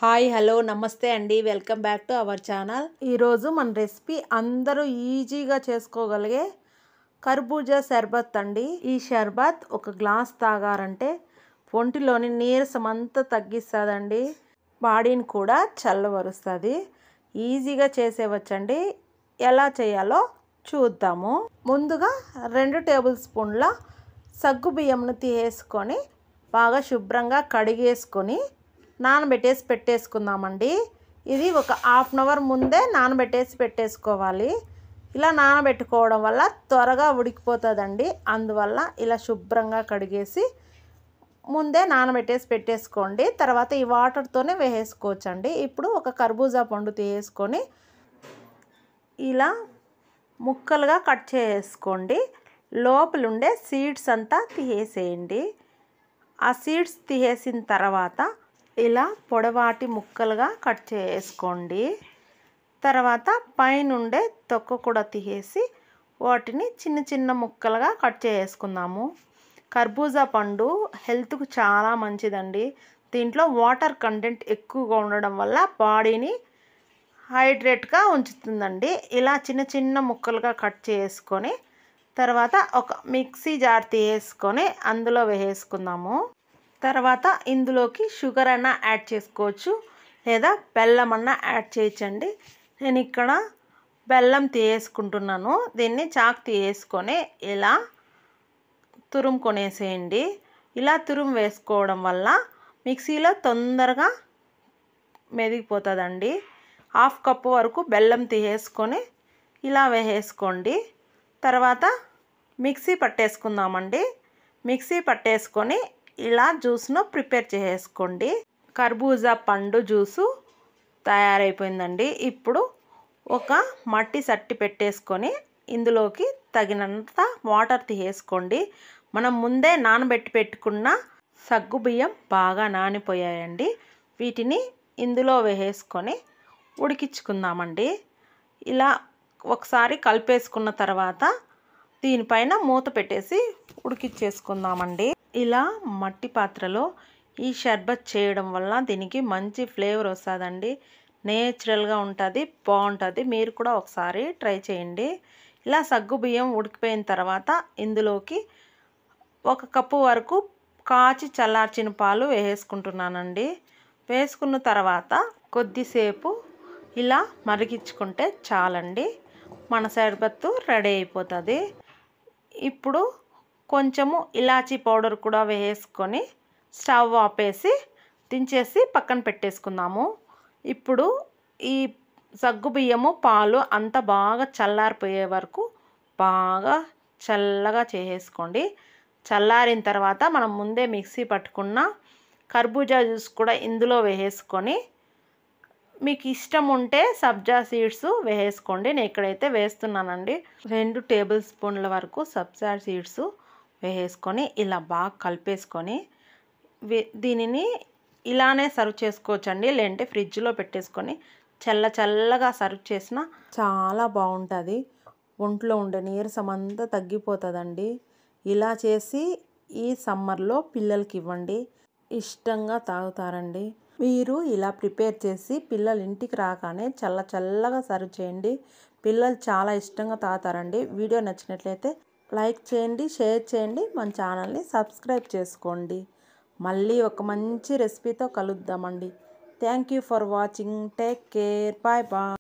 Hi hello నమస్తే అండి welcome back to our channel. ఈరోజు మన రెసిపీ అందరూ ఈజీగా చేసుకోగలిగే కర్బూజా షర్బత్ అండి. ఈ షర్బత్ ఒక గ్లాస్ తాగారంటే ఒంటిలోని నీరసం అంతా తగ్గిస్తుందండి, బాడీని కూడా చల్లబరుస్తుంది. ఈజీగా చేసేవచ్చండి. ఎలా చేయాలో చూద్దాము. ముందుగా 2 టేబుల్ స్పూన్ల సగ్గు బియ్యంను తీసేసుకొని బాగా శుభ్రంగా కడిగేసుకొని నానబెట్టేసి పెట్టేసుకుందామండి. ఇది ఒక హాఫ్ అన్ అవర్ ముందే నానబెట్టేసి పెట్టేసుకోవాలి. ఇలా నానబెట్టుకోవడం వల్ల త్వరగా ఉడికిపోతుందండి. అందువల్ల ఇలా శుభ్రంగా కడిగేసి ముందే నానబెట్టేసి పెట్టేసుకోండి. తర్వాత ఈ వాటర్తోనే వేసేసుకోవచ్చండి. ఇప్పుడు ఒక కర్బూజా పండు తీసేసుకొని ఇలా ముక్కలుగా కట్ చేసుకోండి. లోపల ఉండే సీడ్స్ అంతా తీసేసేయండి. ఆ సీడ్స్ తీసేసిన తర్వాత ఇలా పొడవాటి ముక్కలుగా కట్ చేసుకోండి. తర్వాత పైనుండే తొక్క కూడా తీసేసి వాటిని చిన్న చిన్న ముక్కలుగా కట్ చేసుకుందాము. కర్బూజా పండు హెల్త్కు చాలా మంచిదండి. దీంట్లో వాటర్ కంటెంట్ ఎక్కువగా ఉండడం వల్ల బాడీని హైడ్రేట్గా ఉంచుతుందండి. ఇలా చిన్న చిన్న ముక్కలుగా కట్ చేసుకొని తర్వాత ఒక మిక్సీ జార్ తీసుకొని అందులో వేసుకుందాము. తర్వాత ఇందులోకి షుగర్ అన్నా యాడ్ చేసుకోవచ్చు, లేదా బెల్లం అన్నా యాడ్ చేయొచ్చండి. నేను ఇక్కడ బెల్లం తీసుకుంటున్నాను. దీన్ని చాకు తీసుకొని ఇలా తురుముకొనేసేయండి. ఇలా తురుము వేసుకోవడం వల్ల మిక్సీలో తొందరగా మెదిగిపోతుందండి. హాఫ్ కప్పు వరకు బెల్లం తీసేసుకొని ఇలా వేసేసుకోండి. తర్వాత మిక్సీ పట్టేసుకుందామండి. మిక్సీ పట్టేసుకొని ఇలా జ్యూస్ను ప్రిపేర్ చేసుకోండి. కర్బూజా పండు జ్యూసు తయారైపోయిందండి. ఇప్పుడు ఒక మట్టి సట్టి పెట్టేసుకొని ఇందులోకి తగినంత వాటర్ తీసేసుకోండి. మనం ముందే నానబెట్టి పెట్టుకున్న సగ్గు బియ్యం బాగా నానిపోయాయండి. వీటిని ఇందులో వేసేసుకొని ఉడికించుకుందామండి. ఇలా ఒకసారి కలిపేసుకున్న తర్వాత దీనిపైన మూత పెట్టేసి ఉడికించేసుకుందామండి. ఇలా మట్టి పాత్రలో ఈ షర్బత్ చేయడం వల్ల దీనికి మంచి ఫ్లేవర్ వస్తుందండి. నేచురల్గా ఉంటుంది, బాగుంటుంది. మీరు కూడా ఒకసారి ట్రై చేయండి. ఇలా సగ్గు బియ్యం ఉడికిపోయిన తర్వాత ఇందులోకి 1 కప్పు వరకు కాచి చల్లార్చిన పాలు వేసుకుంటున్నానండి. వేసుకున్న తర్వాత కొద్దిసేపు ఇలా మరిగించుకుంటే చాలండి, మన షర్బత్తు రెడీ అయిపోతుంది. ఇప్పుడు కొంచెము ఇలాచీ పౌడర్ కూడా వేసుకొని స్టవ్ ఆపేసి దించేసి పక్కన పెట్టేసుకుందాము. ఇప్పుడు ఈ సగ్గు బియ్యము పాలు అంతా బాగా చల్లారిపోయే వరకు బాగా చల్లగా చేసేసుకోండి. చల్లారిన తర్వాత మనం ముందే మిక్సీ పట్టుకున్న కర్బూజా జ్యూస్ కూడా ఇందులో వేసుకొని మీకు ఇష్టం ఉంటే సబ్జా సీడ్స్ వేసుకోండి. నేను ఇక్కడైతే వేస్తున్నానండి. 2 టేబుల్ స్పూన్ల వరకు సబ్జా సీడ్స్ వేసుకొని ఇలా బాగా కలిపేసుకొని దీనిని ఇలానే సర్వ్ చేసుకోవచ్చండి, లేదంటే ఫ్రిడ్జ్లో పెట్టేసుకొని చల్లగా సర్వ్ చేసిన చాలా బాగుంటుంది. ఒంట్లో ఉండే నీరసం అంతా తగ్గిపోతుందండి. ఇలా చేసి ఈ సమ్మర్లో పిల్లలకి ఇవ్వండి, ఇష్టంగా తాగుతారండి. మీరు ఇలా ప్రిపేర్ చేసి పిల్లలు ఇంటికి రాగానే చల్లగా సర్వ్ చేయండి. పిల్లలు చాలా ఇష్టంగా తాగుతారండి. వీడియో నచ్చినట్లయితే లైక్ చేయండి, షేర్ చేయండి, మన ఛానల్ని సబ్స్క్రైబ్ చేసుకోండి. మళ్ళీ ఒక మంచి రెసిపీతో కలుద్దామండి. Thank you for watching. Take care. Bye bye.